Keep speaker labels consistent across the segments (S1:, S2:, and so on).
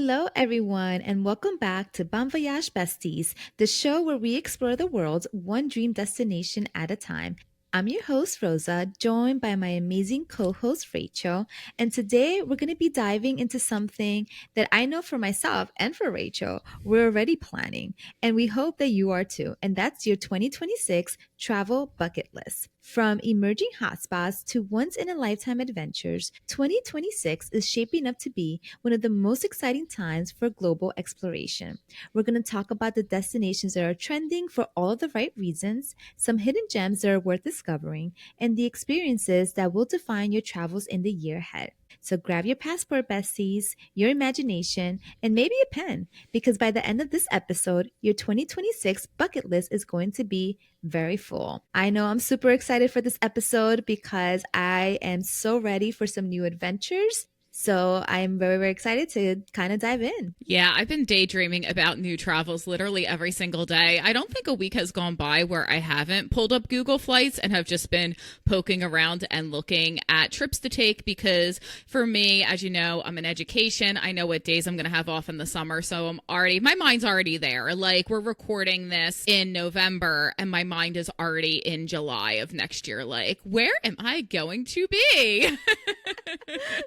S1: Hello, everyone, and welcome back to Bon Voyage Besties, the show where we explore the world one dream destination at a time. I'm your host, Rosa, joined by my amazing co host, Rachel. And today we're going to be diving into something that I know for myself and for Rachel, we're already planning. And we hope that you are too. And that's your 2026 travel bucket list. From emerging hotspots to once in a lifetime adventures, 2026 is shaping up to be one of the most exciting times for global exploration. We're going to talk about the destinations that are trending for all of the right reasons, some hidden gems that are worth discovering, and the experiences that will define your travels in the year ahead. So grab your passport, besties, your imagination, and maybe a pen, because by the end of this episode, your 2026 bucket list is going to be very full. I know I'm super excited for this episode because I am so ready for some new adventures. So I'm very, very excited to kind of dive in.
S2: Yeah, I've been daydreaming about new travels literally every single day. I don't think a week has gone by where I haven't pulled up Google Flights and have just been poking around and looking at trips to take because for me, as you know, I'm in education. I know what days I'm going to have off in the summer. So my mind's already there. Like we're recording this in November and my mind is already in July of next year. Like, where am I going to be?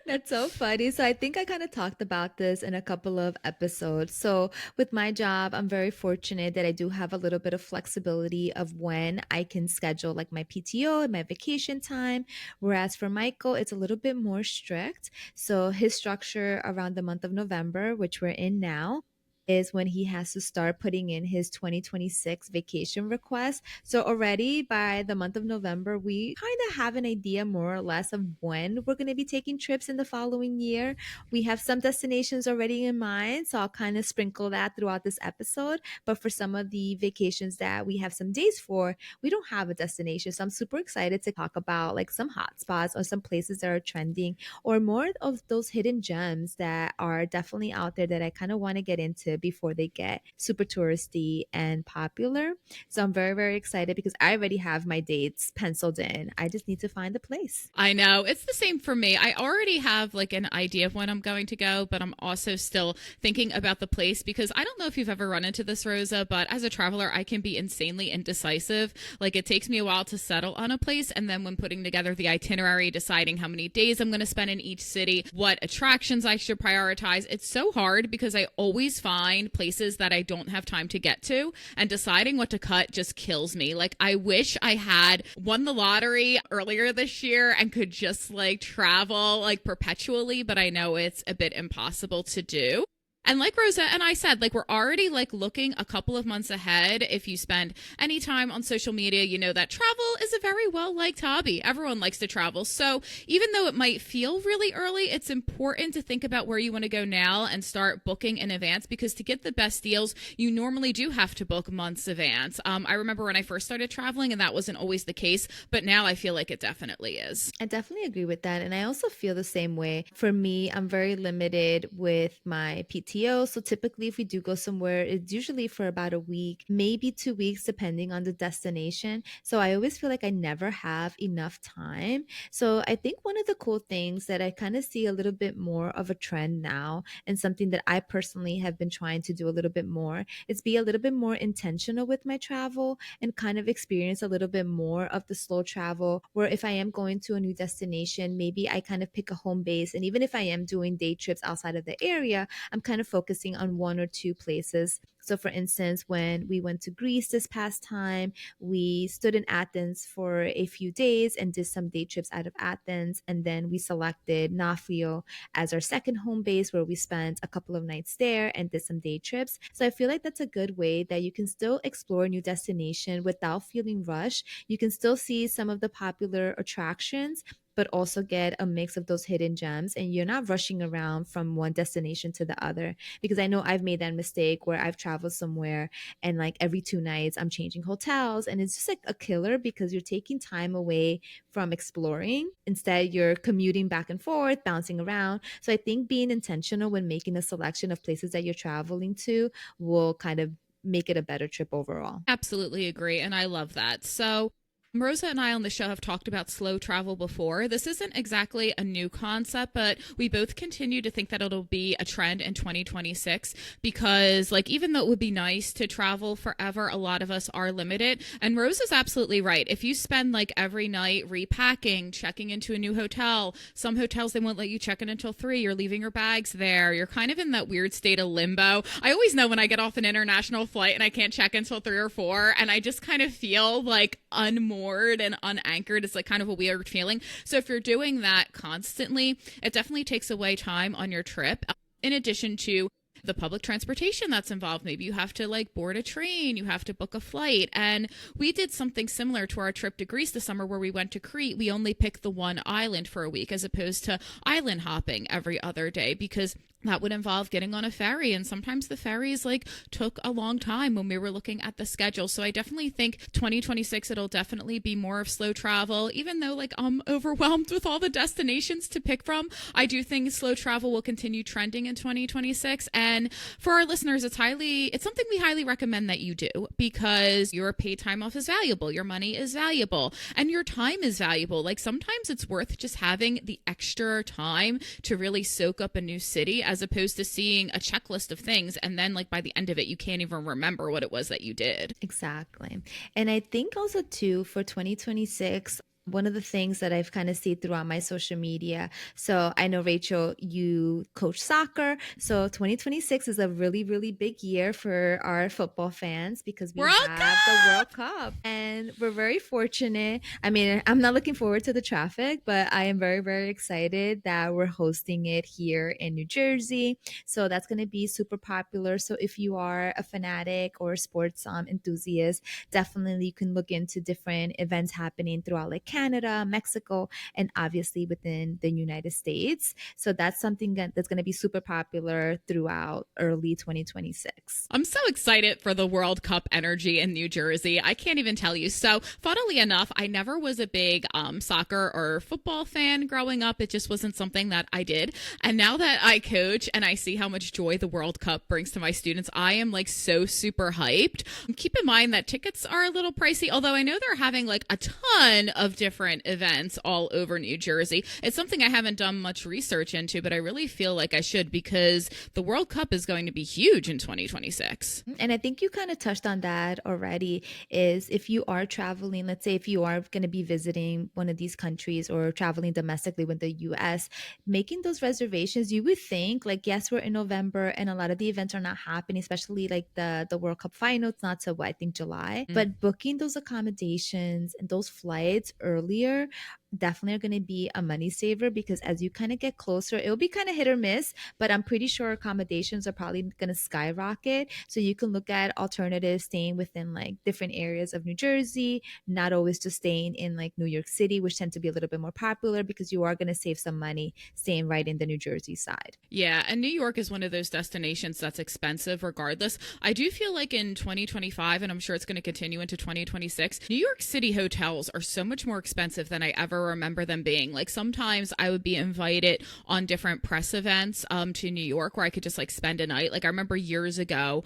S1: That's so funny. So I think I kind of talked about this in a couple of episodes. So with my job, I'm very fortunate that I do have a little bit of flexibility of when I can schedule like my PTO and my vacation time. Whereas for Michael, it's a little bit more strict. So his structure around the month of November, which we're in now, is when he has to start putting in his 2026 vacation request. So already by the month of November, we kind of have an idea more or less of when we're going to be taking trips in the following year. We have some destinations already in mind, so I'll kind of sprinkle that throughout this episode. But for some of the vacations that we have some days for, we don't have a destination. So I'm super excited to talk about like some hotspots or some places that are trending or more of those hidden gems that are definitely out there that I kind of want to get into before they get super touristy and popular. So I'm very, very excited because I already have my dates penciled in. I just need to find the place.
S2: I know. It's the same for me. I already have like an idea of when I'm going to go, but I'm also still thinking about the place because I don't know if you've ever run into this, Rosa, but as a traveler, I can be insanely indecisive. Like it takes me a while to settle on a place. And then when putting together the itinerary, deciding how many days I'm going to spend in each city, what attractions I should prioritize, it's so hard because I always find places that I don't have time to get to, and deciding what to cut just kills me. Like I wish I had won the lottery earlier this year and could just like travel like perpetually, but I know it's a bit impossible to do. And like Rosa and I said, like we're already like looking a couple of months ahead. If you spend any time on social media, you know that travel is a very well liked hobby. Everyone likes to travel. So even though it might feel really early, it's important to think about where you want to go now and start booking in advance because to get the best deals, you normally do have to book months advance. I remember when I first started traveling and that wasn't always the case, but now I feel like it definitely is.
S1: I definitely agree with that. And I also feel the same way. For me, I'm very limited with my PTO. So typically, if we do go somewhere, it's usually for about a week, maybe 2 weeks, depending on the destination. So I always feel like I never have enough time. So I think one of the cool things that I kind of see a little bit more of a trend now, and something that I personally have been trying to do a little bit more, is be a little bit more intentional with my travel and kind of experience a little bit more of the slow travel. Where if I am going to a new destination, maybe I kind of pick a home base. And even if I am doing day trips outside of the area, I'm kind of focusing on one or two places. So, for instance, when we went to Greece this past time, we stood in Athens for a few days and did some day trips out of Athens. And then we selected Nafio as our second home base, where we spent a couple of nights there and did some day trips. So, I feel like that's a good way that you can still explore a new destination without feeling rushed. You can still see some of the popular attractions, but also get a mix of those hidden gems, and you're not rushing around from one destination to the other. Because I know I've made that mistake where I've traveled somewhere and like every 2 nights I'm changing hotels, and it's just like a killer because you're taking time away from exploring. Instead, you're commuting back and forth, bouncing around. So I think being intentional when making a selection of places that you're traveling to will kind of make it a better trip overall.
S2: Absolutely agree. And I love that. So Rosa and I on the show have talked about slow travel before. This isn't exactly a new concept, but we both continue to think that it'll be a trend in 2026 because, like, even though it would be nice to travel forever, a lot of us are limited. And Rosa's absolutely right. If you spend like every night repacking, checking into a new hotel, some hotels they won't let you check in until 3. You're leaving your bags there. You're kind of in that weird state of limbo. I always know when I get off an international flight and I can't check until 3 or 4, and I just kind of feel like unmoored and unanchored. It's like kind of a weird feeling. So if you're doing that constantly, it definitely takes away time on your trip. In addition to the public transportation that's involved. Maybe you have to like board a train, you have to book a flight. And we did something similar to our trip to Greece this summer where we went to Crete. We only picked the one island for a week as opposed to island hopping every other day because that would involve getting on a ferry, and sometimes the ferries like took a long time when we were looking at the schedule. So I definitely think 2026 it'll definitely be more of slow travel. Even though like I'm overwhelmed with all the destinations to pick from, I do think slow travel will continue trending in 2026. And for our listeners, it's something we highly recommend that you do because your paid time off is valuable, your money is valuable, and your time is valuable. Like sometimes it's worth just having the extra time to really soak up a new city as opposed to seeing a checklist of things and then like by the end of it you can't even remember what it was that you did.
S1: Exactly. And I think also too for 2026, one of the things that I've kind of seen throughout my social media. So I know, Rachel, you coach soccer. So 2026 is a really, really big year for our football fans because we
S2: World
S1: have the
S2: Cup!
S1: World Cup. And we're very fortunate. I mean, I'm not looking forward to the traffic, but I am very, very excited that we're hosting it here in New Jersey. So that's going to be super popular. So if you are a fanatic or sports enthusiast, definitely you can look into different events happening throughout like Canada, Mexico, and obviously within the United States. So that's something that's going to be super popular throughout early 2026.
S2: I'm so excited for the World Cup energy in New Jersey. I can't even tell you. So, funnily enough, I never was a big soccer or football fan growing up. It just wasn't something that I did. And now that I coach and I see how much joy the World Cup brings to my students, I am like so super hyped. Keep in mind that tickets are a little pricey, although I know they're having like a ton of different events all over New Jersey. It's something I haven't done much research into, but I really feel like I should because the World Cup is going to be huge in 2026.
S1: And I think you kind of touched on that already is if you are traveling, let's say if you are going to be visiting one of these countries or traveling domestically with the US, making those reservations, you would think like, yes, we're in November and a lot of the events are not happening, especially like the World Cup final. It's not till I think July, but booking those accommodations and those flights earlier definitely are going to be a money saver because as you kind of get closer, it'll be kind of hit or miss, but I'm pretty sure accommodations are probably going to skyrocket. So you can look at alternatives staying within like different areas of New Jersey, not always just staying in like New York City, which tend to be a little bit more popular because you are going to save some money staying right in the New Jersey side.
S2: Yeah, and New York is one of those destinations that's expensive regardless. I do feel like in 2025, and I'm sure it's going to continue into 2026, New York City hotels are so much more expensive than I ever remember them being. Like sometimes I would be invited on different press events to New York where I could just like spend a night. Like I remember years ago,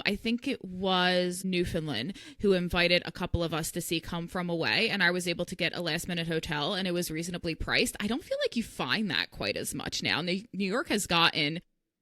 S2: I think it was Newfoundland who invited a couple of us to see Come From Away, and I was able to get a last minute hotel and it was reasonably priced. I don't feel like you find that quite as much now. New York has gotten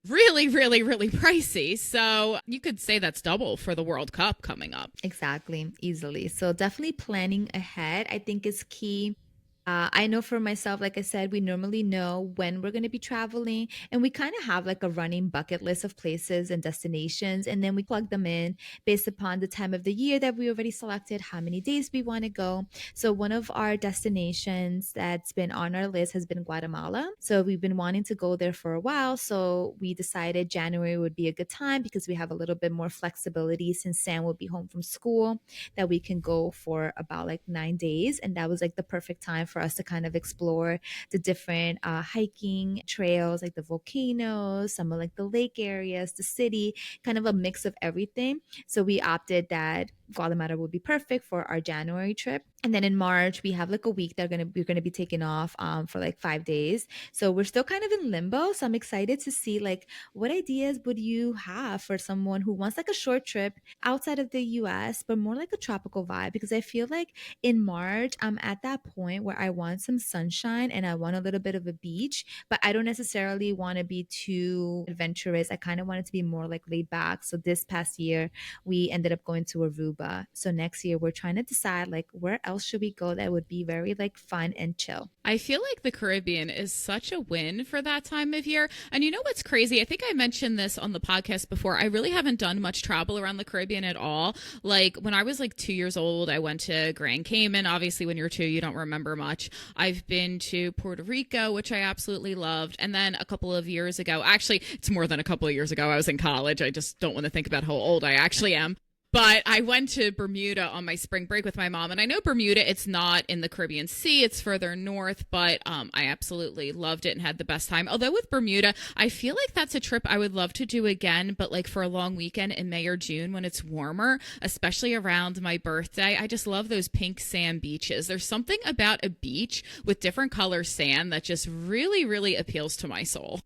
S2: really, really, really pricey. So you could say that's double for the World Cup coming up.
S1: Exactly, easily. So definitely planning ahead, I think is key. I know for myself, like I said, we normally know when we're going to be traveling, and we kind of have like a running bucket list of places and destinations, and then we plug them in based upon the time of the year that we already selected, how many days we want to go. So, one of our destinations that's been on our list has been Guatemala. So, we've been wanting to go there for a while. So, we decided January would be a good time because we have a little bit more flexibility since Sam will be home from school, that we can go for about like 9 days. And that was like the perfect time for us to kind of explore the different hiking trails, like the volcanoes, some of like the lake areas, the city, kind of a mix of everything. So we opted that Guatemala would be perfect for our January trip. And then in March, we have like a week that we're gonna be taking off for like 5 days. So we're still kind of in limbo. So I'm excited to see like what ideas would you have for someone who wants like a short trip outside of the US, but more like a tropical vibe? Because I feel like in March, I'm at that point where I want some sunshine and I want a little bit of a beach, but I don't necessarily want to be too adventurous. I kind of want it to be more like laid back. So this past year, we ended up going to Aruba. So next year, we're trying to decide like where else should we go that would be very like fun and chill.
S2: I feel like the Caribbean is such a win for that time of year. And you know what's crazy? I think I mentioned this on the podcast before. I really haven't done much travel around the Caribbean at all. Like when I was like 2 years old, I went to Grand Cayman. Obviously, when you're two, you don't remember much. I've been to Puerto Rico, which I absolutely loved. And then a couple of years ago, actually, it's more than a couple of years ago, I was in college. I just don't want to think about how old I actually am. But I went to Bermuda on my spring break with my mom. And I know Bermuda, it's not in the Caribbean Sea. It's further north. But I absolutely loved it and had the best time. Although with Bermuda, I feel like that's a trip I would love to do again. But like for a long weekend in May or June when it's warmer, especially around my birthday. I just love those pink sand beaches. There's something about a beach with different color sand that just really, really appeals to my soul.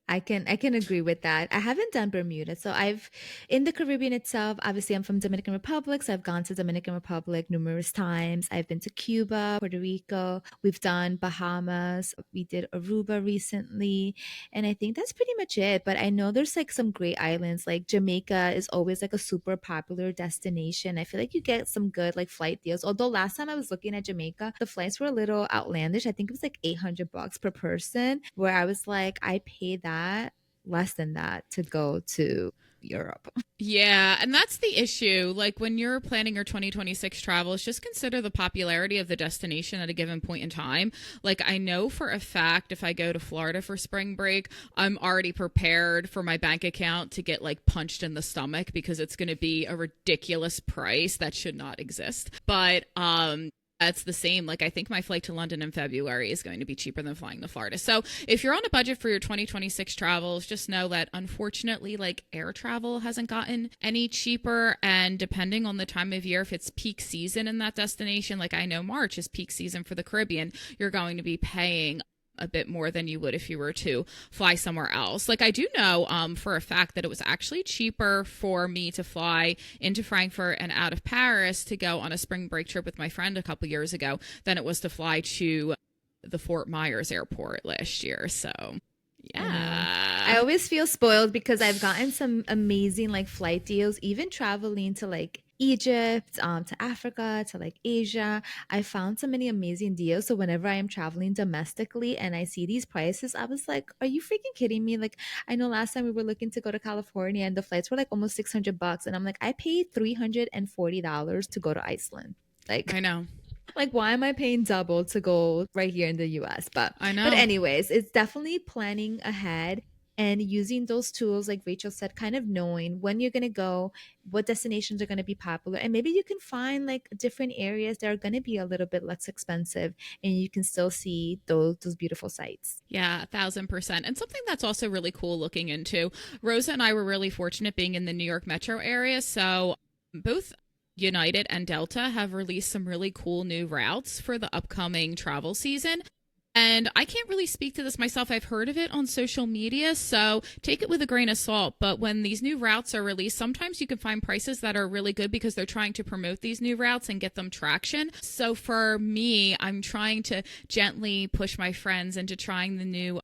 S1: I can agree with that. I haven't done Bermuda. So I've in the Caribbean itself, obviously I'm from Dominican Republic, so I've gone to Dominican Republic numerous times. I've been to Cuba, Puerto Rico. We've done Bahamas. We did Aruba recently, and I think that's pretty much it. But I know there's like some great islands. Like Jamaica is always like a super popular destination. I feel like you get some good like flight deals. Although last time I was looking at Jamaica, the flights were a little outlandish. I think it was like $800 per person, where I was like, I paid that less than that to go to Europe.
S2: Yeah, and that's the issue. Like when you're planning your 2026 travels, just consider the popularity of the destination at a given point in time. Like I know for a fact if I go to Florida for spring break, I'm already prepared for my bank account to get like punched in the stomach because it's going to be a ridiculous price that should not exist. But that's the same. Like, I think my flight to London in February is going to be cheaper than flying to Florida. So if you're on a budget for your 2026 travels, just know that unfortunately, like air travel hasn't gotten any cheaper. And depending on the time of year, if it's peak season in that destination, like I know March is peak season for the Caribbean, you're going to be paying a bit more than you would if you were to fly somewhere else. Like I do know for a fact that it was actually cheaper for me to fly into Frankfurt and out of Paris to go on a spring break trip with my friend a couple years ago than it was to fly to the Fort Myers airport last year. So
S1: I
S2: yeah.
S1: always feel spoiled because I've gotten some amazing like flight deals, even traveling to like Egypt, to Africa, to like Asia. I found so many amazing deals. So whenever I am traveling domestically and I see these prices, I was like, are you freaking kidding me? Like, I know last time we were looking to go to California and the flights were like almost $600. And I'm like, I paid $340 to go to Iceland.
S2: I
S1: Like,
S2: know.
S1: like why am I paying double to go right here in the US?
S2: I
S1: But
S2: know.
S1: anyways, it's definitely planning ahead and using those tools like Rachel said, kind of knowing when you're going to go, what destinations are going to be popular, and maybe you can find like different areas that are going to be a little bit less expensive and you can still see those beautiful sights.
S2: Yeah, 1,000%. And something that's also really cool looking into. Rosa and I were really fortunate being in the New York metro area. So both United and Delta have released some really cool new routes for the upcoming travel season. And I can't really speak to this myself. I've heard of it on social media, so take it with a grain of salt. But when these new routes are released, sometimes you can find prices that are really good because they're trying to promote these new routes and get them traction. So for me, I'm trying to gently push my friends into trying the new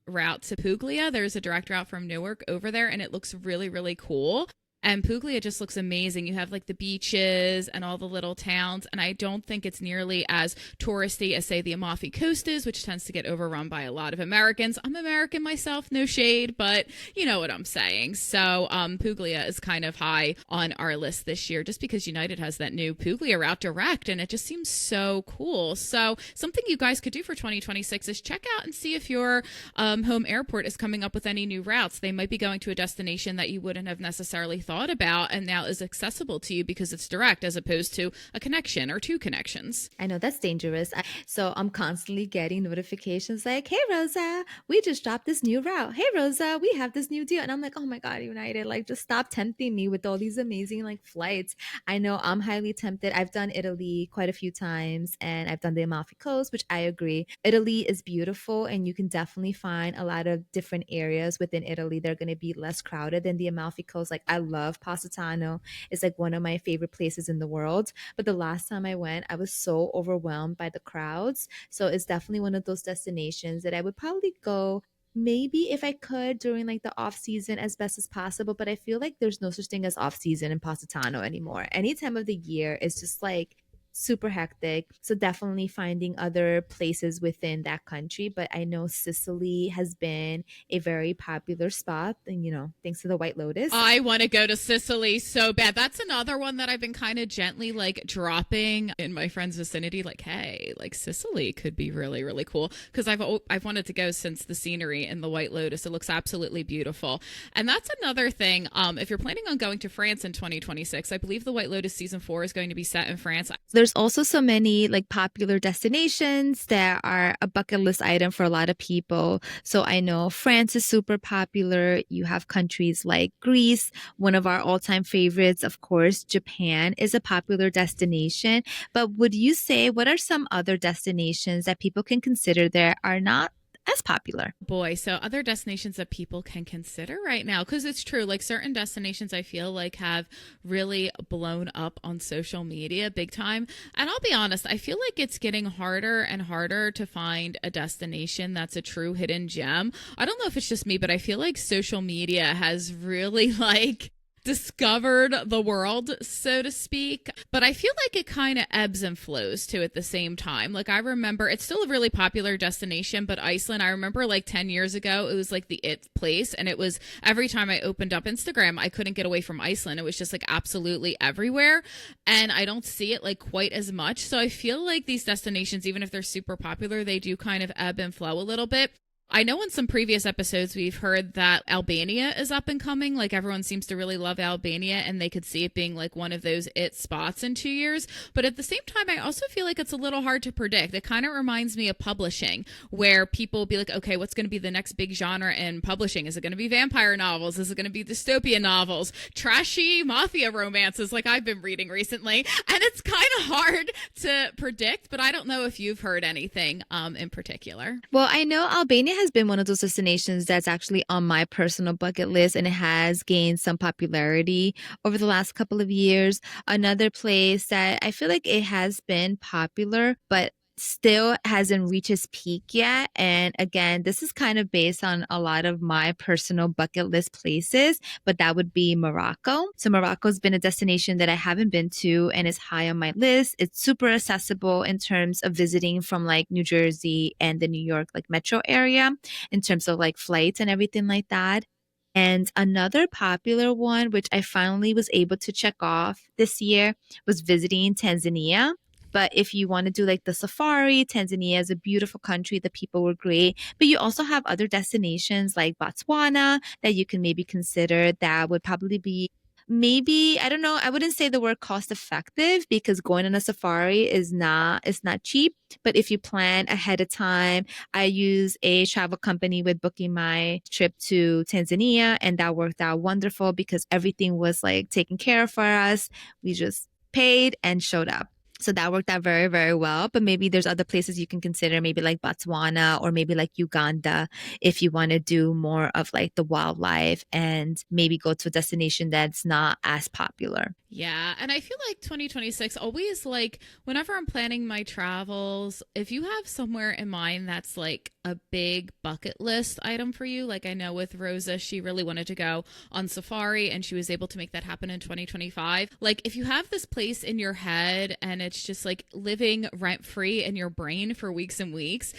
S2: route to Puglia. There's a direct route from Newark over there, and it looks really, really cool. And Puglia just looks amazing. You have like the beaches and all the little towns. And I don't think it's nearly as touristy as, say, the Amalfi Coast is, which tends to get overrun by a lot of Americans. I'm American myself, no shade, but you know what I'm saying. So Puglia is kind of high on our list this year just because United has that new Puglia route direct. And it just seems so cool. So something you guys could do for 2026 is check out and see if your home airport is coming up with any new routes. They might be going to a destination that you wouldn't have necessarily thought about and now is accessible to you because it's direct as opposed to a connection or two connections.
S1: I know that's dangerous. So I'm constantly getting notifications like, "Hey Rosa, we just dropped this new route. Hey Rosa, we have this new deal." And I'm like, "Oh my God, United, like just stop tempting me with all these amazing like flights." I know I'm highly tempted. I've done Italy quite a few times and I've done the Amalfi Coast, which I agree. Italy is beautiful and you can definitely find a lot of different areas within Italy. They're going to be less crowded than the Amalfi Coast. Like I love Positano. It's like one of my favorite places in the world. But the last time I went, I was so overwhelmed by the crowds. So it's definitely one of those destinations that I would probably go maybe if I could during like the off season as best as possible. But I feel like there's no such thing as off season in Positano anymore. Any time of the year is just like super hectic. So definitely finding other places within that country. But I know Sicily has been a very popular spot, and thanks to the White Lotus.
S2: I want to go to Sicily so bad. That's another one that I've been kind of gently like dropping in my friend's vicinity. Like, hey, like Sicily could be really, really cool because I've wanted to go since the scenery in the White Lotus. It looks absolutely beautiful, and that's another thing. If you're planning on going to France in 2026, I believe the White Lotus season 4 is going to be set in France.
S1: There's also so many like popular destinations that are a bucket list item for a lot of people. So I know France is super popular. You have countries like Greece, one of our all-time favorites. Of course, Japan is a popular destination. But would you say what are some other destinations that people can consider that are not as popular?
S2: Boy, so other destinations that people can consider right now, because it's true, like certain destinations I feel like have really blown up on social media big time. And I'll be honest, I feel like it's getting harder and harder to find a destination that's a true hidden gem. I don't know if it's just me, but I feel like social media has really like discovered the world, so to speak. But I feel like it kind of ebbs and flows too at the same time. Like I remember it's still a really popular destination, but Iceland, I remember like 10 years ago, it was like the it place. And it was every time I opened up Instagram, I couldn't get away from Iceland. It was just like absolutely everywhere. And I don't see it like quite as much. So I feel like these destinations, even if they're super popular, they do kind of ebb and flow a little bit. I know in some previous episodes we've heard that Albania is up and coming. Like everyone seems to really love Albania and they could see it being like one of those it spots in 2 years. But at the same time, I also feel like it's a little hard to predict. It kind of reminds me of publishing where people will be like, okay, what's going to be the next big genre in publishing? Is it going to be vampire novels? Is it going to be dystopian novels? Trashy mafia romances like I've been reading recently. And it's kind of hard to predict, but I don't know if you've heard anything in particular.
S1: Well, I know Albania has been one of those destinations that's actually on my personal bucket list and it has gained some popularity over the last couple of years. Another place that I feel like it has been popular, but still hasn't reached its peak yet. And again, this is kind of based on a lot of my personal bucket list places, but that would be Morocco. So Morocco's been a destination that I haven't been to and is high on my list. It's super accessible in terms of visiting from like New Jersey and the New York like metro area in terms of like flights and everything like that. And another popular one, which I finally was able to check off this year, was visiting Tanzania. But if you want to do like the safari, Tanzania is a beautiful country. The people were great. But you also have other destinations like Botswana that you can maybe consider that would probably be maybe, I don't know, I wouldn't say the word cost effective because going on a safari it's not cheap. But if you plan ahead of time, I use a travel company with booking my trip to Tanzania and that worked out wonderful because everything was like taken care of for us. We just paid and showed up. So that worked out very, very well. But maybe there's other places you can consider, maybe like Botswana or maybe like Uganda, if you want to do more of like the wildlife and maybe go to a destination that's not as popular.
S2: Yeah. And I feel like 2026 always like whenever I'm planning my travels, if you have somewhere in mind that's like a big bucket list item for you, like I know with Rosa, she really wanted to go on safari and she was able to make that happen in 2025. Like if you have this place in your head and it's just like living rent free in your brain for weeks and weeks,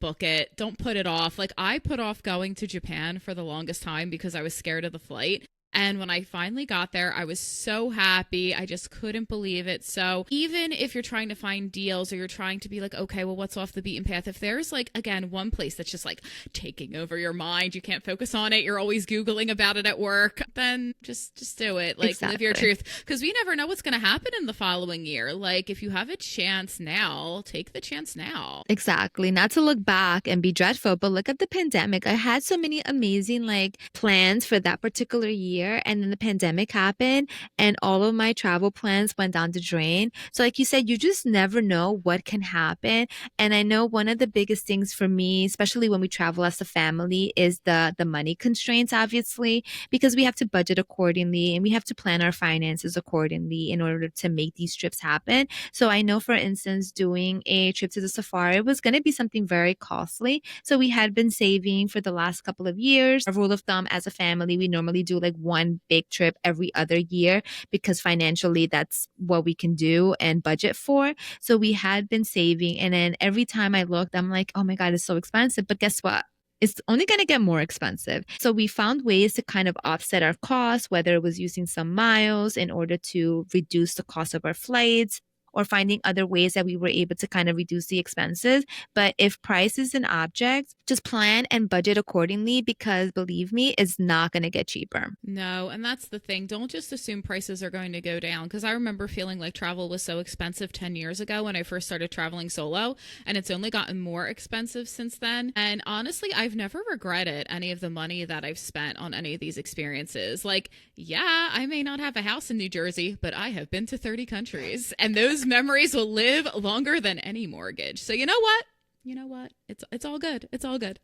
S2: book it. Don't put it off. Like I put off going to Japan for the longest time because I was scared of the flight. And when I finally got there, I was so happy. I just couldn't believe it. So even if you're trying to find deals or you're trying to be like, okay, well, what's off the beaten path? If there's like, again, one place that's just like taking over your mind, you can't focus on it, you're always Googling about it at work, then just do it. Like, live your
S1: Exactly.
S2: truth. Because we never know what's going to happen in the following year. Like, if you have a chance now, take the chance now.
S1: Exactly. Not to look back and be dreadful, but look at the pandemic. I had so many amazing like plans for that particular year, and then the pandemic happened and all of my travel plans went down the drain. So like you said, you just never know what can happen. And I know one of the biggest things for me, especially when we travel as a family, is the money constraints, obviously, because we have to budget accordingly and we have to plan our finances accordingly in order to make these trips happen. So I know, for instance, doing a trip to the safari was going to be something very costly. So we had been saving for the last couple of years. A rule of thumb as a family, we normally do like one big trip every other year because financially that's what we can do and budget for. So we had been saving. And then every time I looked, I'm like, oh my God, it's so expensive. But guess what? It's only going to get more expensive. So we found ways to kind of offset our costs, whether it was using some miles in order to reduce the cost of our flights or finding other ways that we were able to kind of reduce the expenses. But if price is an object, just plan and budget accordingly because believe me, it's not going to get cheaper.
S2: No, and that's the thing. Don't just assume prices are going to go down because I remember feeling like travel was so expensive 10 years ago when I first started traveling solo, and it's only gotten more expensive since then. And honestly, I've never regretted any of the money that I've spent on any of these experiences. Like, yeah, I may not have a house in New Jersey, but I have been to 30 countries, and those memories will live longer than any mortgage. So you know what? You know what? It's all good. It's all good.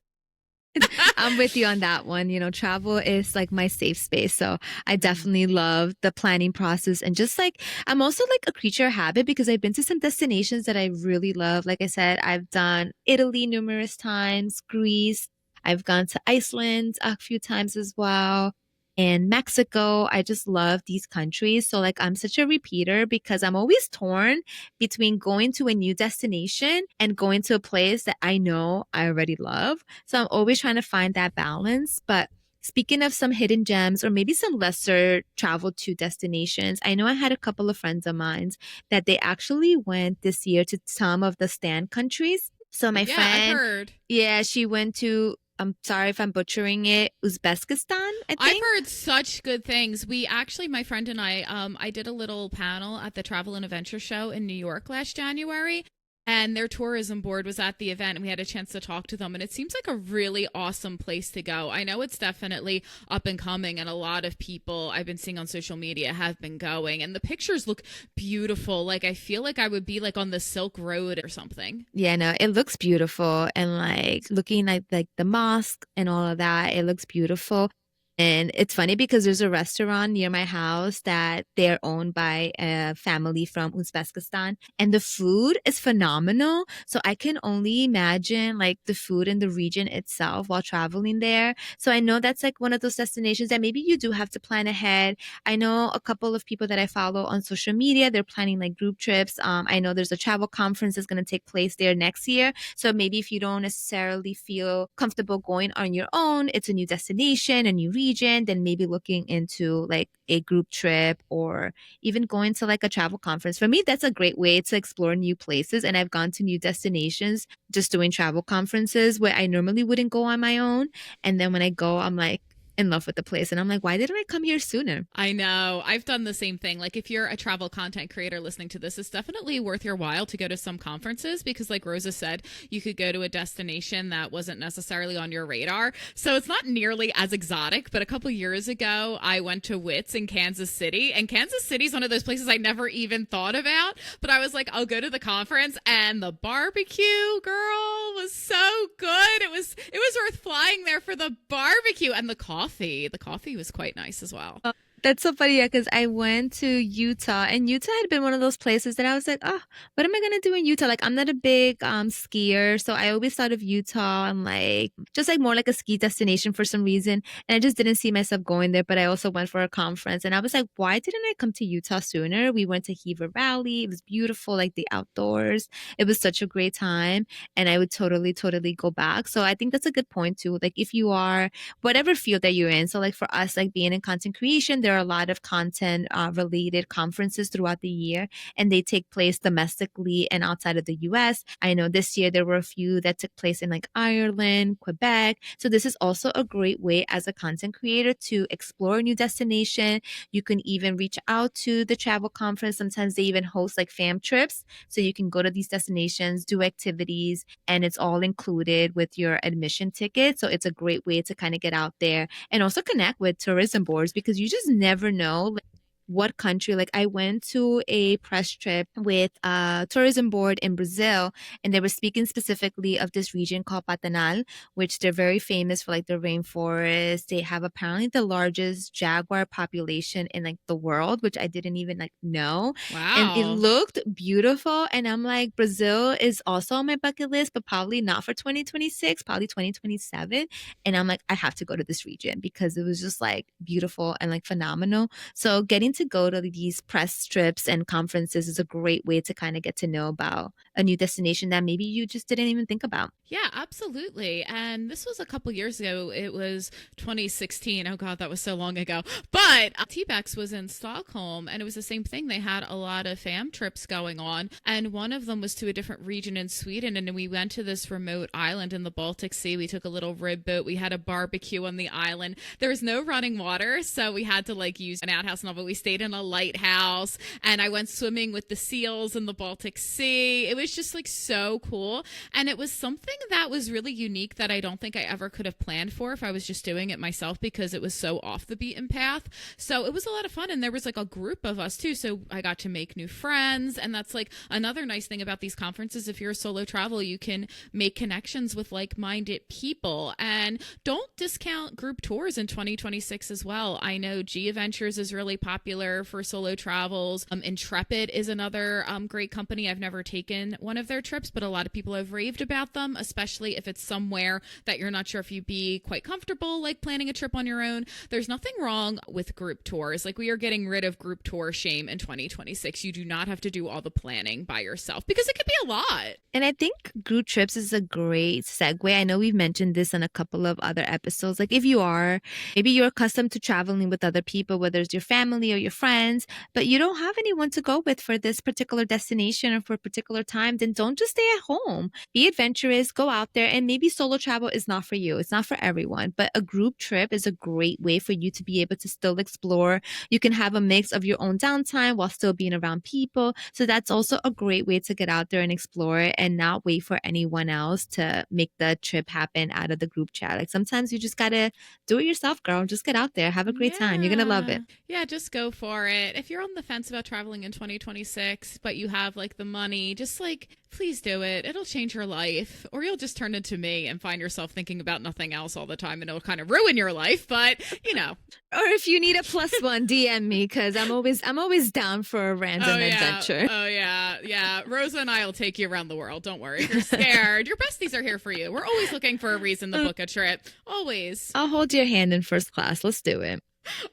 S1: I'm with you on that one. You know, travel is like my safe space. So I
S2: Mm.
S1: definitely love the planning process. And just like, I'm also like a creature of habit because I've been to some destinations that I really love. Like I said, I've done Italy numerous times, Greece. I've gone to Iceland a few times as well. And Mexico. I just love these countries. So like I'm such a repeater because I'm always torn between going to a new destination and going to a place that I know I already love. So I'm always trying to find that balance. But speaking of some hidden gems or maybe some lesser travel to destinations, I know I had a couple of friends of mine that they actually went this year to some of the stand countries. So my
S2: Yeah, I've
S1: friend,
S2: heard.
S1: yeah, she went to, I'm sorry if I'm butchering it, Uzbekistan, I
S2: I've
S1: think.
S2: heard such good things. We actually, my friend and I did a little panel at the Travel and Adventure Show in New York last January, and their tourism board was at the event, and we had a chance to talk to them. And it seems like a really awesome place to go. I know it's definitely up and coming, and a lot of people I've been seeing on social media have been going, and the pictures look beautiful. Like I feel like I would be like on the Silk Road or something.
S1: Yeah, no, it looks beautiful and like looking at like the mosque and all of that, it looks beautiful. And it's funny because there's a restaurant near my house that they're owned by a family from Uzbekistan, and the food is phenomenal. So I can only imagine like the food in the region itself while traveling there. So I know that's like one of those destinations that maybe you do have to plan ahead. I know a couple of people that I follow on social media, they're planning like group trips. I know there's a travel conference that's going to take place there next year. So maybe if you don't necessarily feel comfortable going on your own, it's a new destination, a new region, then maybe looking into like a group trip or even going to like a travel conference. For me, that's a great way to explore new places. And I've gone to new destinations just doing travel conferences where I normally wouldn't go on my own. And then when I go, I'm like, in love with the place. And I'm like, why didn't I come here sooner?
S2: I know. I've done the same thing. Like, if you're a travel content creator listening to this, it's definitely worth your while to go to some conferences because, like Rosa said, you could go to a destination that wasn't necessarily on your radar. So it's not nearly as exotic. But a couple years ago, I went to Wits in Kansas City, and Kansas City is one of those places I never even thought about. But I was like, I'll go to the conference, and the barbecue, girl, was so good. It was worth flying there for the barbecue and the coffee. The coffee was quite nice as well.
S1: That's so funny, yeah, because I went to Utah, and Utah had been one of those places that I was like, oh, what am I gonna do in Utah? Like, I'm not a big skier, so I always thought of Utah and like just like more like a ski destination for some reason. And I just didn't see myself going there. But I also went for a conference, and I was like, why didn't I come to Utah sooner? We went to Heber Valley. It was beautiful, like the outdoors. It was such a great time, and I would totally, totally go back. So I think that's a good point too. Like, if you are whatever field that you're in. So, like for us, like being in content creation, there are a lot of content related conferences throughout the year, and they take place domestically and outside of the US. I know this year there were a few that took place in like Ireland, Quebec. So, this is also a great way as a content creator to explore a new destination. You can even reach out to the travel conference. Sometimes they even host like fam trips. So, you can go to these destinations, do activities, and it's all included with your admission ticket. So, it's a great way to kind of get out there and also connect with tourism boards because you just never know like, what country. Like I went to a press trip with a tourism board in Brazil, and they were speaking specifically of this region called Pantanal, which they're very famous for like the rainforest. They have apparently the largest jaguar population in like the world, which I didn't even like know. And it
S2: Wow.
S1: looked beautiful. And I'm like, Brazil is also on my bucket list, but probably not for 2026, probably 2027. And I'm like, I have to go to this region because it was just like beautiful and like phenomenal. So getting to go to these press trips and conferences is a great way to kind of get to know about a new destination that maybe you just didn't even think about.
S2: Yeah, absolutely. And this was a couple years ago. It was 2016. Oh God, that was so long ago. But T-Bex was in Stockholm, and it was the same thing. They had a lot of fam trips going on, and one of them was to a different region in Sweden. And we went to this remote island in the Baltic Sea. We took a little rib boat. We had a barbecue on the island. There was no running water, so we had to like use an outhouse and all. But we stayed in a lighthouse, and I went swimming with the seals in the Baltic Sea. It was just like so cool, and it was something that was really unique that I don't think I ever could have planned for if I was just doing it myself because it was so off the beaten path. So it was a lot of fun, and there was like a group of us too. So I got to make new friends, and that's like another nice thing about these conferences. If you're a solo traveler, you can make connections with like-minded people, and don't discount group tours in 2026 as well. I know G Adventures is really popular for solo travels. Intrepid is another great company. I've never taken one of their trips, but a lot of people have raved about them, especially if it's somewhere that you're not sure if you'd be quite comfortable like planning a trip on your own. There's nothing wrong with group tours. Like we are getting rid of group tour shame in 2026. You do not have to do all the planning by yourself because it could be a lot.
S1: And I think group trips is a great segue. I know we've mentioned this in a couple of other episodes. Like if you are, maybe you're accustomed to traveling with other people, whether it's your family or your friends, but you don't have anyone to go with for this particular destination or for a particular time, then don't just stay at home. Be adventurous, go out there, and maybe solo travel is not for you. It's not for everyone, but a group trip is a great way for you to be able to still explore. You can have a mix of your own downtime while still being around people. So that's also a great way to get out there and explore and not wait for anyone else to make the trip happen out of the group chat. Like sometimes you just gotta do it yourself, girl. Just get out there, have a great time. You're gonna love
S2: Yeah.
S1: it.
S2: Yeah, just go for it. If you're on the fence about traveling in 2026, but you have like the money, just like please do it. It'll change your life. Or you'll just turn into me and find yourself thinking about nothing else all the time and it'll kind of ruin your life, but you know.
S1: Or if you need a plus one, DM me because I'm always down for a random adventure.
S2: Oh yeah. Yeah. Rosa and I will take you around the world. Don't worry. If you're scared, your besties are here for you. We're always looking for a reason to book a trip. Always.
S1: I'll hold your hand in first class. Let's do it.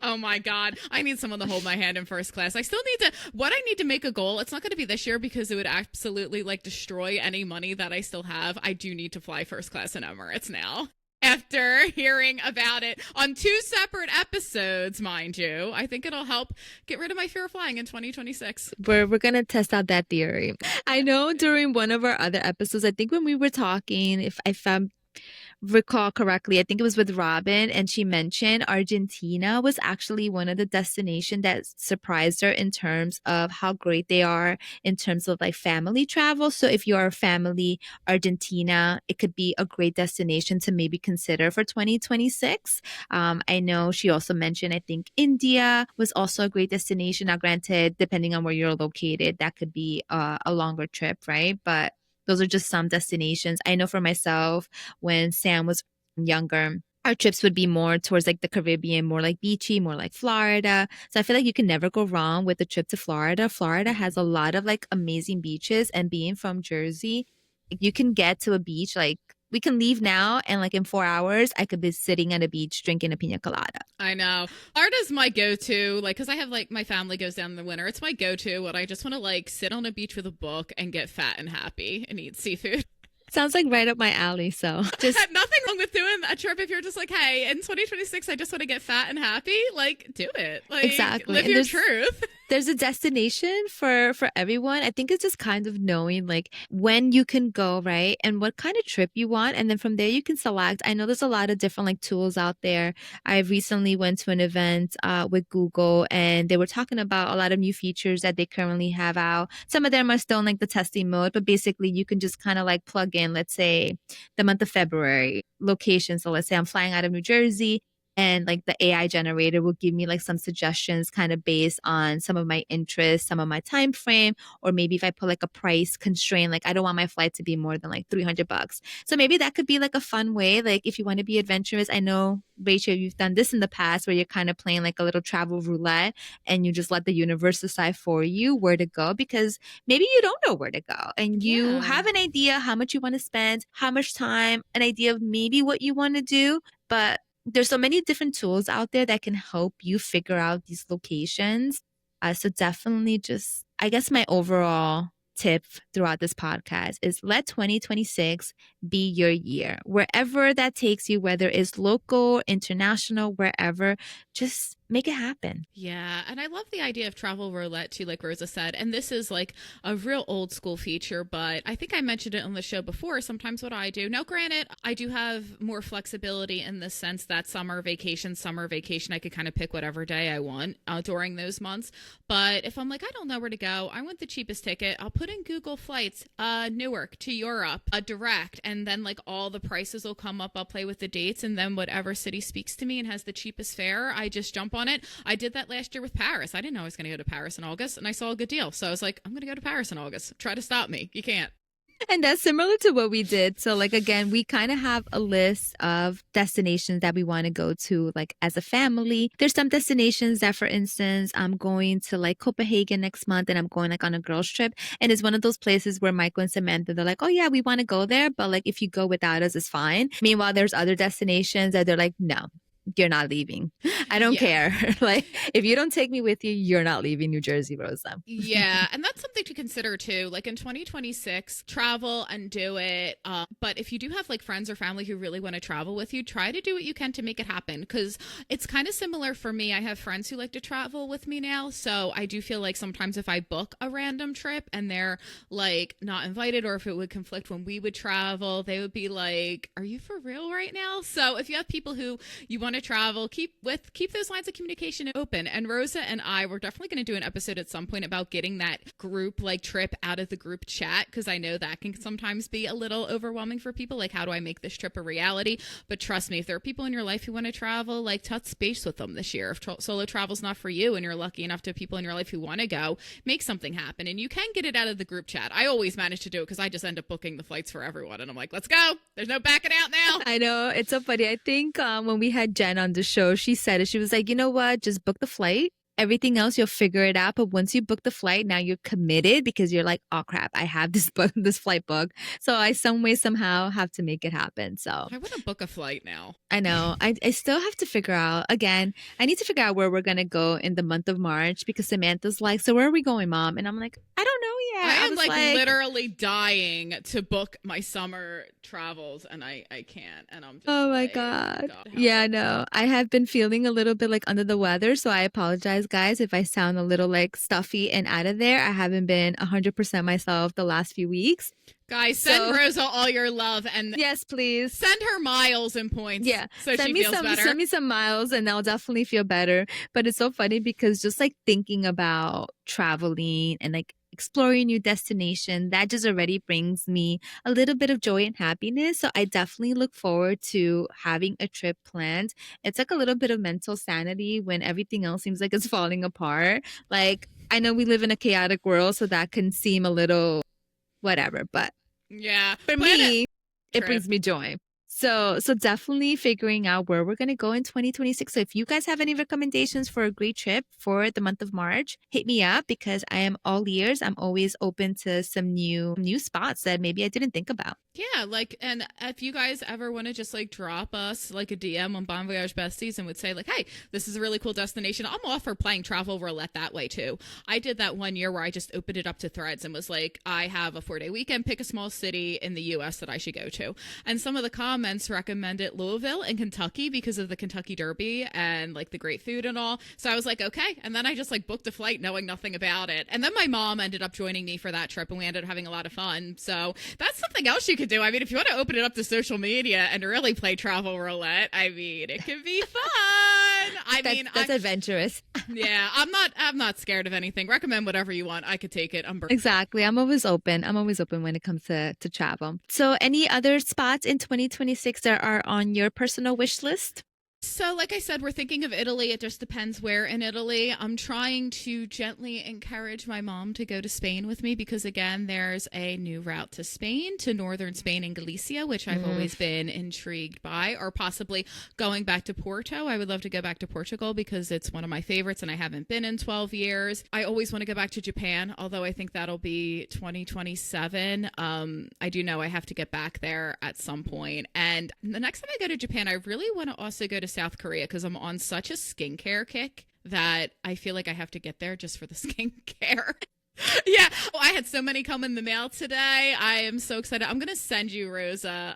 S2: Oh my God. I need someone to hold my hand in first class. I still need to, what I need to make a goal. It's not going to be this year because it would absolutely like destroy any money that I still have. I do need to fly first class in Emirates now. After hearing about it on 2 separate episodes, mind you, I think it'll help get rid of my fear of flying in 2026.
S1: We're gonna test out that theory. I know during one of our other episodes, I think when we were talking, if I'm recall correctly, I think it was with Robin, and she mentioned Argentina was actually one of the destinations that surprised her in terms of how great they are in terms of like family travel. So if you're a family, Argentina, it could be a great destination to maybe consider for 2026. I know she also mentioned, I think India was also a great destination. Now, granted, depending on where you're located, that could be a longer trip, right? But those are just some destinations. I know for myself, when Sam was younger, our trips would be more towards like the Caribbean, more like beachy, more like Florida. So I feel like you can never go wrong with a trip to Florida. Florida has a lot of like amazing beaches, and being from Jersey, you can get to a beach like we can leave now and like in 4 hours I could be sitting at a beach drinking a pina colada.
S2: I know. Florida's my go-to, like, because I have like my family goes down in the winter. It's my go-to when I just want to like sit on a beach with a book and get fat and happy and eat seafood.
S1: Sounds like right up my alley. So just
S2: Nothing wrong with doing a trip if you're just like, hey, in 2026, I just want to get fat and happy. Like, do it. Like,
S1: exactly.
S2: live
S1: And
S2: your truth.
S1: there's a destination for everyone. I think it's just kind of knowing like when you can go, right? And what kind of trip you want. And then from there you can select. I know there's a lot of different like tools out there. I recently went to an event with Google, and they were talking about a lot of new features that they currently have out. Some of them are still in like the testing mode, but basically you can just kind of like plug in, let's say the month of February location. So let's say I'm flying out of New Jersey, and like the AI generator will give me like some suggestions kind of based on some of my interests, some of my time frame, or maybe if I put like a price constraint, like I don't want my flight to be more than like $300. So maybe that could be like a fun way. Like if you want to be adventurous, I know Rachel, you've done this in the past where you're kind of playing like a little travel roulette and you just let the universe decide for you where to go, because maybe you don't know where to go and you
S2: Yeah.
S1: have an idea how much you want to spend, how much time, an idea of maybe what you want to do, but there's so many different tools out there that can help you figure out these locations. So definitely just, I guess my overall tip throughout this podcast is let 2026 be your year. Wherever that takes you, whether it's local, international, wherever, just make it happen.
S2: Yeah, and I love the idea of travel roulette too, like Rosa said. And this is like a real old school feature, but I think I mentioned it on the show before. Sometimes what I do now, granted, I do have more flexibility in the sense that summer vacation, I could kind of pick whatever day I want during those months. But if I'm like, I don't know where to go, I want the cheapest ticket, I'll put in Google Flights, Newark to Europe, direct, and then like all the prices will come up. I'll play with the dates, and then whatever city speaks to me and has the cheapest fare, I just jump on it. I did that last year with Paris. I didn't know I was going to go to Paris in August, and I saw a good deal. So I was like, I'm going to go to Paris in August. Try to stop me. You can't.
S1: And that's similar to what we did. So, like, again, we kind of have a list of destinations that we want to go to, like, as a family. There's some destinations that, for instance, I'm going to like Copenhagen next month and I'm going like on a girls' trip. And it's one of those places where Michael and Samantha, they're like, oh, yeah, we want to go there. But like, if you go without us, it's fine. Meanwhile, there's other destinations that they're like, no, you're not leaving. I don't care. Like, if you don't take me with you, you're not leaving New Jersey, Rosa.
S2: Yeah, and that's something to consider too. Like in 2026, travel and do it. But if you do have like friends or family who really want to travel with you, try to do what you can to make it happen, because it's kind of similar for me. I have friends who like to travel with me now, so I do feel like sometimes if I book a random trip and they're like not invited, or if it would conflict when we would travel, they would be like, "Are you for real right now?" So if you have people who you want to travel, keep those lines of communication open. And Rosa and I were definitely going to do an episode at some point about getting that group like trip out of the group chat, because I know that can sometimes be a little overwhelming for people. Like, how do I make this trip a reality? But trust me, if there are people in your life who want to travel, like touch space with them this year. If solo travel's not for you and you're lucky enough to have people in your life who want to go, make something happen. And you can get it out of the group chat. I always manage to do it because I just end up booking the flights for everyone, and I'm like, let's go. There's no backing out now.
S1: I know. It's so funny. I think when we had Jen on the show, she said it. She was like, you know what? Just book the flight. Everything else, you'll figure it out. But once you book the flight, now you're committed because you're like, oh crap, I have this flight book. So I some way, somehow have to make it happen. So
S2: I want to book a flight now.
S1: I know. I still have to figure out, again, I need to figure out where we're going to go in the month of March, because Samantha's like, so where are we going, Mom? And I'm like, I don't know yet.
S2: I am
S1: was
S2: like literally dying to book my summer travels, and I can't. And I'm just
S1: oh my
S2: like,
S1: God.
S2: how
S1: Yeah, no. I have been feeling a little bit like under the weather. So I apologize, guys, if I sound a little like stuffy and out of there. I haven't been 100% myself the last few weeks.
S2: Guys, send Rosa all your love, and
S1: yes, please
S2: send her miles and points.
S1: Yeah,
S2: so she feels better.
S1: Send me some miles, and I'll definitely feel better. But it's so funny because just like thinking about traveling and like exploring new destination, that just already brings me a little bit of joy and happiness. So I definitely look forward to having a trip planned. It's like a little bit of mental sanity when everything else seems like it's falling apart. Like, I know we live in a chaotic world, so that can seem a little whatever, but
S2: yeah,
S1: for me, it brings me joy. So definitely figuring out where we're going to go in 2026. So if you guys have any recommendations for a great trip for the month of March, hit me up because I am all ears. I'm always open to some new spots that maybe I didn't think about.
S2: Yeah, like, and if you guys ever want to just like drop us like a DM on Bon Voyage Besties and would say like, hey, this is a really cool destination, I'm all for playing travel roulette that way too. I did that one year where I just opened it up to threads and was like, I have a 4-day weekend, pick a small city in the US that I should go to. And some of the comments recommended Louisville in Kentucky because of the Kentucky Derby and like the great food and all. So I was like, okay. And then I just like booked a flight knowing nothing about it. And then my mom ended up joining me for that trip and we ended up having a lot of fun. So that's something else you could do. I mean, if you want to open it up to social media and really play travel roulette, I mean, it can be fun.
S1: That's adventurous.
S2: Yeah, I'm not scared of anything. Recommend whatever you want. I could take it.
S1: Exactly. I'm always open. I'm always open when it comes to travel. So any other spots in 2026 that are on your personal wish list?
S2: So, like I said, we're thinking of Italy. It just depends where in Italy. I'm trying to gently encourage my mom to go to Spain with me because, again, there's a new route to Spain, to northern Spain and Galicia, which I've always been intrigued by, or possibly going back to Porto. I would love to go back to Portugal because it's one of my favorites and I haven't been in 12 years. I always want to go back to Japan, although I think that'll be 2027. I do know I have to get back there at some point. And the next time I go to Japan, I really want to also go to South Korea because I'm on such a skincare kick that I feel like I have to get there just for the skincare. Yeah, I had so many come in the mail today. I am so excited. I'm gonna send you, Rosa,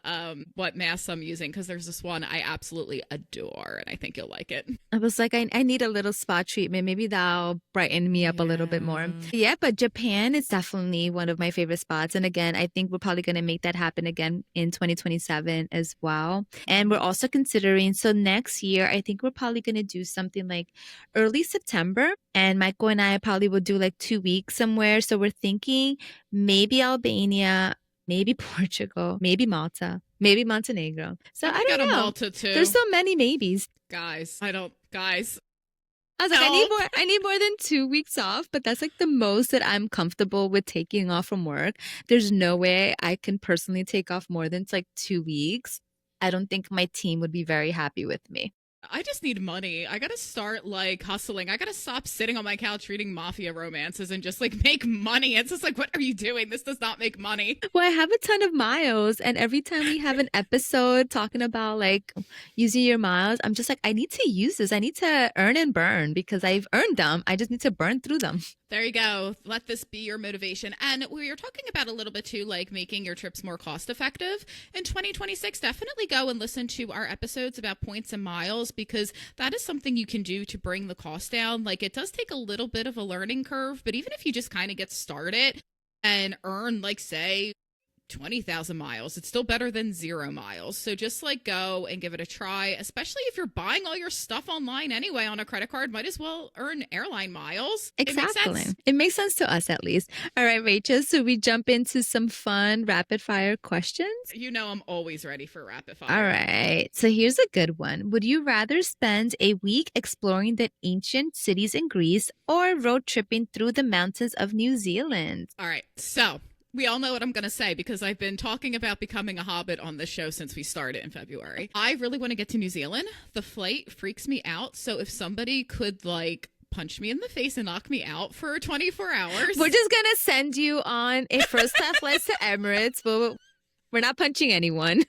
S2: what mask I'm using because there's this one I absolutely adore and I think you'll like it.
S1: I was like, I need a little spot treatment. Maybe that'll brighten me up a little bit more. Yeah, but Japan is definitely one of my favorite spots. And again, I think we're probably going to make that happen again in 2027 as well. And we're also considering, so next year, I think we're probably going to do something like early September. And Michael and I probably will do like 2 weeks somewhere. So we're thinking maybe Albania, maybe Portugal, maybe Malta, maybe Montenegro. So I don't know.
S2: Malta too.
S1: There's so many maybes.
S2: Guys.
S1: I was like, I need more than 2 weeks off, but that's like the most that I'm comfortable with taking off from work. There's no way I can personally take off more than like 2 weeks. I don't think my team would be very happy with me.
S2: I just need money. I gotta start like hustling. I gotta stop sitting on my couch reading mafia romances and just like make money. It's just like, what are you doing? This does not make money.
S1: Well, I have a ton of miles, and every time we have an episode talking about like using your miles, I'm just like, I need to use this. I need to earn and burn because I've earned them. I just need to burn through them.
S2: There you go. Let this be your motivation. And we were talking about a little bit too, like making your trips more cost effective in 2026. Definitely go and listen to our episodes about points and miles because that is something you can do to bring the cost down. Like it does take a little bit of a learning curve, but even if you just kind of get started and earn like say 20,000 miles, it's still better than 0 miles. So just like go and give it a try, especially if you're buying all your stuff online anyway on a credit card, might as well earn airline miles.
S1: Exactly. It makes sense to us at least. All right, Rachel, so we jump into some fun rapid fire questions.
S2: You know I'm always ready for rapid fire.
S1: All right. So here's a good one. Would you rather spend a week exploring the ancient cities in Greece or road tripping through the mountains of New Zealand?
S2: All right. So we all know what I'm going to say because I've been talking about becoming a hobbit on this show since we started in February. I really want to get to New Zealand. The flight freaks me out. So if somebody could like punch me in the face and knock me out for 24 hours.
S1: We're just going to send you on a first class flight to Emirates, but we're not punching anyone.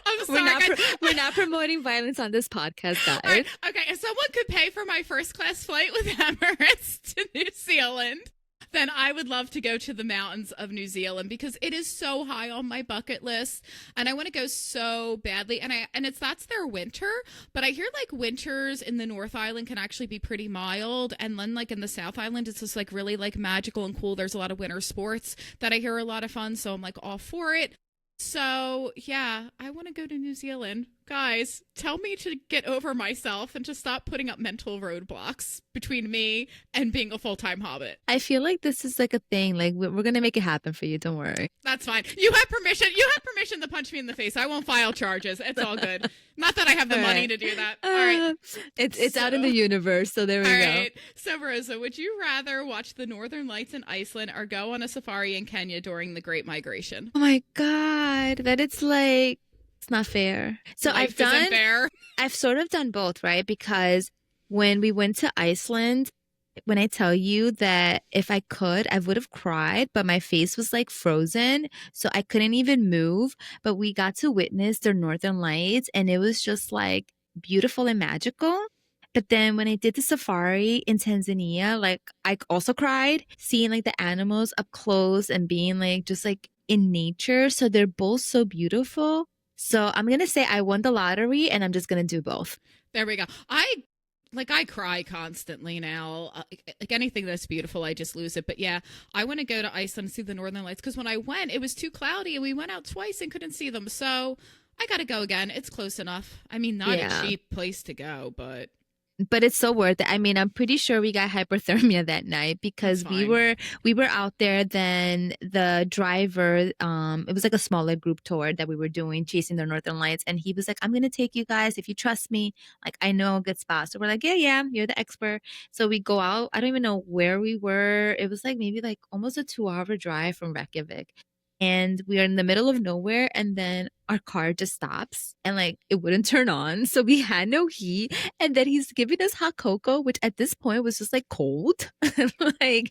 S2: I'm sorry.
S1: We're not promoting violence on this podcast, guys.
S2: Right. Okay, if someone could pay for my first class flight with Emirates to New Zealand, then I would love to go to the mountains of New Zealand because it is so high on my bucket list and I want to go so badly. And that's their winter, but I hear like winters in the North Island can actually be pretty mild. And then like in the South Island, it's just like really like magical and cool. There's a lot of winter sports that I hear are a lot of fun. So I'm like all for it. So yeah, I want to go to New Zealand. Guys, tell me to get over myself and to stop putting up mental roadblocks between me and being a full-time hobbit.
S1: I feel like this is like a thing. Like we're going to make it happen for you. Don't worry.
S2: That's fine. You have permission. You have permission to punch me in the face. I won't file charges. It's all good. Not that I have the money to do that. All right.
S1: It's out in the universe. So there we go.
S2: All right. So Rosa, would you rather watch the Northern Lights in Iceland or go on a safari in Kenya during the Great Migration?
S1: Oh my God. That it's like It's not fair. So
S2: Life isn't fair.
S1: I've sort of done both, right? Because when we went to Iceland, when I tell you that if I could, I would have cried, but my face was like frozen. So I couldn't even move. But we got to witness the Northern Lights and it was just like beautiful and magical. But then when I did the safari in Tanzania, like I also cried seeing like the animals up close and being like just like in nature. So they're both so beautiful. So I'm going to say I won the lottery and I'm just going to do both.
S2: There we go. I cry constantly now. Like anything that's beautiful, I just lose it. But yeah, I want to go to Iceland and see the Northern Lights because when I went, it was too cloudy and we went out twice and couldn't see them. So I got to go again. It's close enough. I mean, not a
S1: Yeah.
S2: cheap place to go,
S1: But it's so worth it. I mean, I'm pretty sure we got hypothermia that night
S2: that's
S1: because
S2: fine.
S1: we were out there. Then the driver, it was like a smaller group tour that we were doing, chasing the Northern Lights, and he was like, "I'm gonna take you guys if you trust me. Like, I know a good spot." So we're like, "Yeah, yeah, you're the expert." So we go out. I don't even know where we were. It was like maybe like almost a 2 hour drive from Reykjavik. And we are in the middle of nowhere, and then our car just stops and like it wouldn't turn on. So we had no heat and then he's giving us hot cocoa, which at this point was just like cold. Like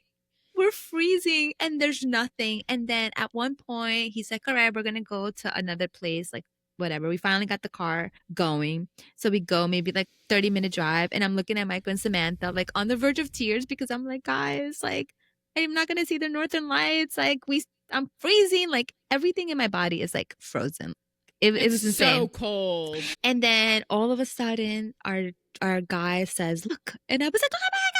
S1: we're freezing and there's nothing. And then at one point, he's like, "All right, we're going to go to another place." Like, whatever. We finally got the car going. So we go maybe like 30-minute drive. And I'm looking at Michael and Samantha, like on the verge of tears because I'm like, guys, like, I'm not going to see the Northern Lights. I'm freezing. Like, everything in my body is like frozen. It
S2: It's
S1: was
S2: so
S1: insane.
S2: cold.
S1: And then all of a sudden, our guy says, "Look," and I was like, "Oh my god!"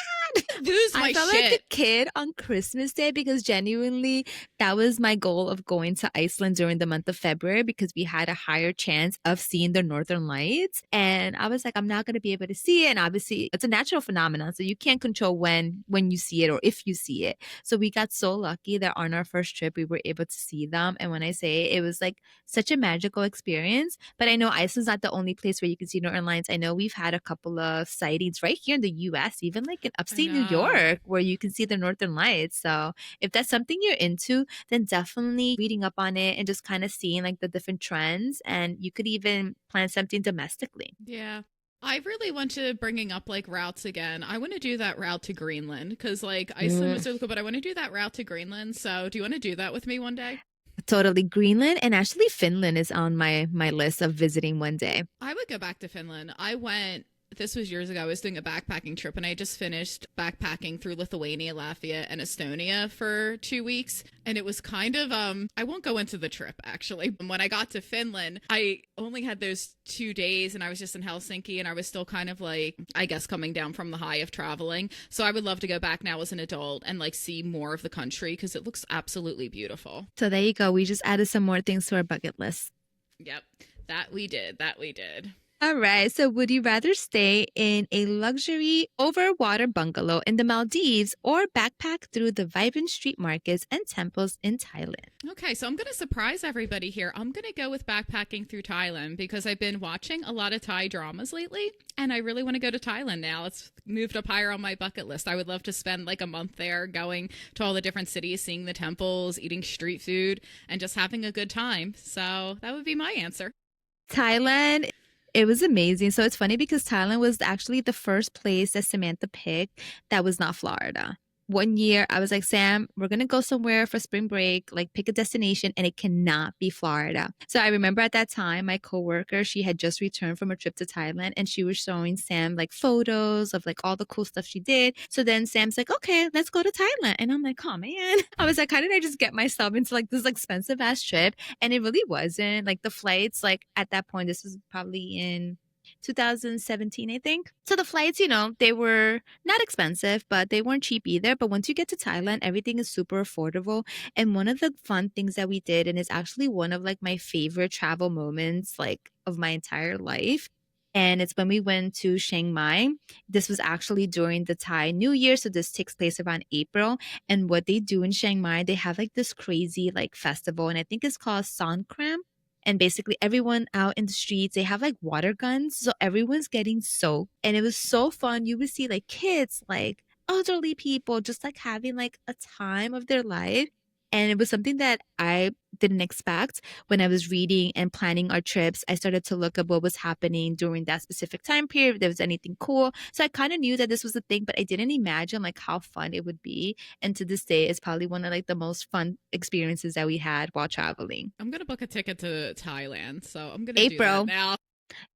S2: Lose
S1: I
S2: my
S1: felt like a
S2: shit.
S1: kid on Christmas Day because genuinely that was my goal of going to Iceland during the month of February because we had a higher chance of seeing the Northern Lights. And I was like, I'm not going to be able to see it. And obviously, it's a natural phenomenon, so you can't control when you see it or if you see it. So we got so lucky that on our first trip we were able to see them. And when I say it was like such a magical experience. But I know Iceland's not the only place where you can see Northern Lights. I know we've had a couple of sightings right here in the US, even like in
S2: I
S1: upstate New
S2: know.
S1: York, where you can see the Northern Lights. So if that's something you're into, then definitely reading up on it and just kind of seeing like the different trends. And you could even plan something domestically.
S2: Yeah. I really want to bringing up like routes again. I want to do that route to Greenland because like Iceland was
S1: Mm.
S2: so cool, but I want to do that route to Greenland. So, do you want to do that with me one day?
S1: Totally. Greenland and actually Finland is on my list of visiting one day.
S2: I would go back to Finland. I went, this was years ago. I was doing a backpacking trip and I just finished backpacking through Lithuania, Latvia, and Estonia for 2 weeks. And it was kind of, I won't go into the trip actually. When I got to Finland, I only had those 2 days and I was just in Helsinki and I was still kind of like, I guess, coming down from the high of traveling. So I would love to go back now as an adult and like see more of the country because it looks absolutely beautiful.
S1: So there you go. We just added some more things to our bucket list.
S2: Yep. That we did. That we did.
S1: All right. So, would you rather stay in a luxury overwater bungalow in the Maldives or backpack through the vibrant street markets and temples in Thailand?
S2: Okay, so I'm going to surprise everybody here. I'm going to go with backpacking through Thailand because I've been watching a lot of Thai dramas lately and I really want to go to Thailand now. It's moved up higher on my bucket list. I would love to spend like a month there going to all the different cities, seeing the temples, eating street food, and just having a good time. So that would be my answer.
S1: Thailand, it was amazing. So, it's funny because Thailand was actually the first place that Samantha picked that was not Florida. One year, I was like, "Sam, we're going to go somewhere for spring break, like pick a destination, and it cannot be Florida." So I remember at that time, my coworker, she had just returned from a trip to Thailand and she was showing Sam like photos of like all the cool stuff she did. So then Sam's like, "Okay, let's go to Thailand." And I'm like, "Oh man." I was like, "How did I just get myself into like this expensive ass trip?" And it really wasn't. Like the flights, like at that point, this was probably in 2017, I think. So the flights, they were not expensive, but they weren't cheap either. But once you get to Thailand, everything is super affordable. And one of the fun things that we did, and it's actually one of like my favorite travel moments, like of my entire life. And it's when we went to Chiang Mai. This was actually during the Thai New Year. So this takes place around April. And what they do in Chiang Mai, they have like this crazy like festival. And I think it's called Songkram, and basically everyone out in the streets, they have like water guns, so everyone's getting soaked and it was so fun. You would see like kids, like elderly people just like having like a time of their life. And it was something that I didn't expect. When I was reading and planning our trips, I started to look up what was happening during that specific time period, if there was anything cool. So I kind of knew that this was a thing, but I didn't imagine like how fun it would be. And to this day, it's probably one of like the most fun experiences that we had while traveling.
S2: I'm gonna book a ticket to Thailand, so I'm gonna do that
S1: April.
S2: now.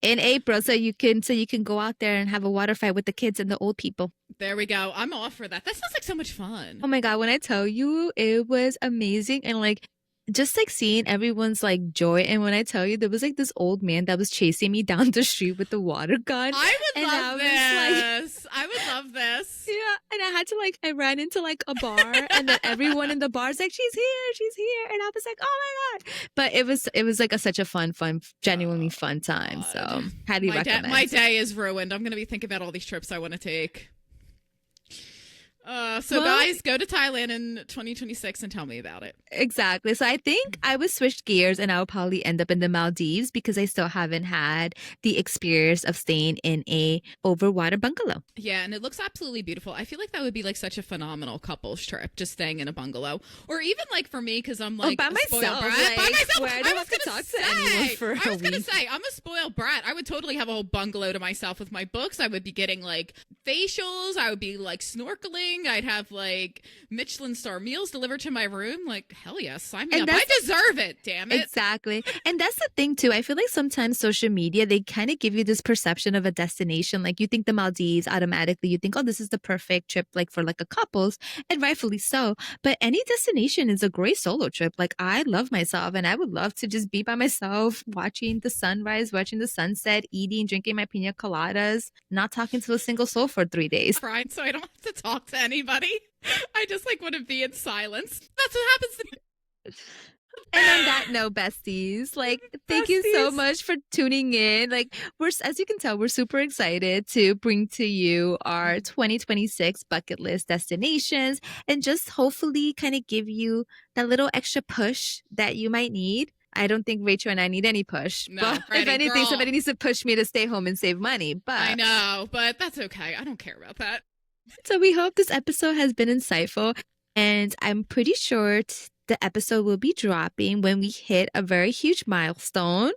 S1: In April, so you can go out there and have a water fight with the kids and the old people.
S2: There we go. I'm all for that. That sounds like so much fun.
S1: Oh my God, when I tell you, it was amazing. And like, just like seeing everyone's like joy. And when I tell you, there was like this old man that was chasing me down the street with the water gun.
S2: I would
S1: And
S2: love this. I would love this.
S1: Yeah. And I had to like, I ran into like a bar and then everyone in the bar is like, she's here. And I was like, oh my God. But it was like such a fun, genuinely fun time. So highly recommend.
S2: My day is ruined. I'm going to be thinking about all these trips I want to take. Guys, go to Thailand in 2026 and tell me about it.
S1: Exactly. So I think I would switch gears and I would probably end up in the Maldives because I still haven't had the experience of staying in a overwater bungalow.
S2: Yeah, and it looks absolutely beautiful. I feel like that would be like such a phenomenal couples trip, just staying in a bungalow, or even like for me because I'm like
S1: by myself,
S2: brat.
S1: like,
S2: By myself.
S1: where I don't have to talk to anyone for a week.
S2: I was gonna say I'm a spoiled brat. I would totally have a whole bungalow to myself with my books. I would be getting like facials. I would be like snorkeling. I'd have like Michelin star meals delivered to my room. Like, hell yes, sign me up. I deserve it, damn it.
S1: Exactly. And that's the thing too. I feel like sometimes social media, they kind of give you this perception of a destination. Like you think the Maldives automatically, you think, oh, this is the perfect trip like for like a couples, and rightfully so. But any destination is a great solo trip. Like I love myself and I would love to just be by myself, watching the sunrise, watching the sunset, eating, drinking my pina coladas, not talking to a single soul for 3 days.
S2: Right, so I don't have to talk to anybody. I just like want to be in silence. That's what happens to me.
S1: And on that note, besties, like thank you so much for tuning in. Like as you can tell, we're super excited to bring to you our 2026 bucket list destinations and just hopefully kind of give you that little extra push that you might need. I don't think Rachel and I need any push.
S2: No,
S1: but if anything, somebody needs to push me to stay home and save money. But
S2: I know, but that's okay. I don't care about that.
S1: So we hope this episode has been insightful. And I'm pretty sure the episode will be dropping when we hit a very huge milestone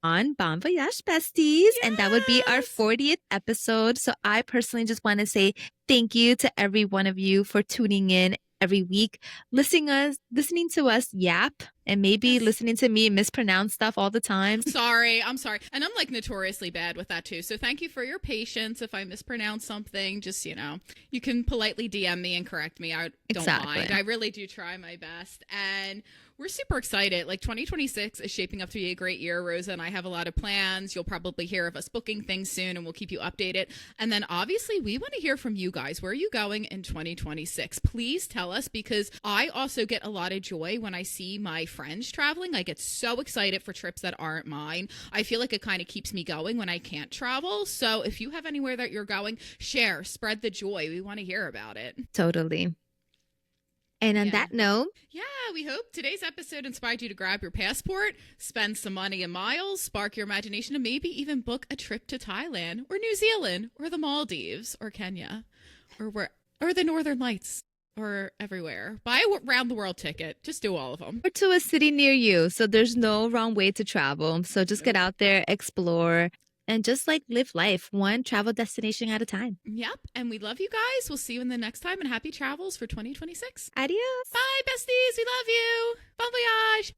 S1: on Bon Voyage Besties. Yes! And that would be our 40th episode. So I personally just want to say thank you to every one of you for tuning in every week, listening to us yap, and maybe listening to me mispronounce stuff all the time.
S2: I'm sorry. And I'm like notoriously bad with that too. So thank you for your patience. If I mispronounce something, just, you can politely DM me and correct me. I don't mind. I really do try my best. And we're super excited. Like 2026 is shaping up to be a great year. Rosa and I have a lot of plans. You'll probably hear of us booking things soon and we'll keep you updated. And then obviously we want to hear from you guys. Where are you going in 2026? Please tell us, because I also get a lot of joy when I see my friends traveling. I get so excited for trips that aren't mine. I feel like it kind of keeps me going when I can't travel. So if you have anywhere that you're going, share, spread the joy. We want to hear about it.
S1: Totally. And on that note,
S2: we hope today's episode inspired you to grab your passport, spend some money in miles, spark your imagination, and maybe even book a trip to Thailand or New Zealand or the Maldives or Kenya or the Northern Lights or everywhere. Buy a round the world ticket. Just do all of them.
S1: Or to a city near you. So there's no wrong way to travel. So just get out there, explore, and just like live life one travel destination at a time.
S2: Yep. And we love you guys. We'll see you in the next time, and happy travels for 2026.
S1: Adios.
S2: Bye, besties. We love you. Bon voyage.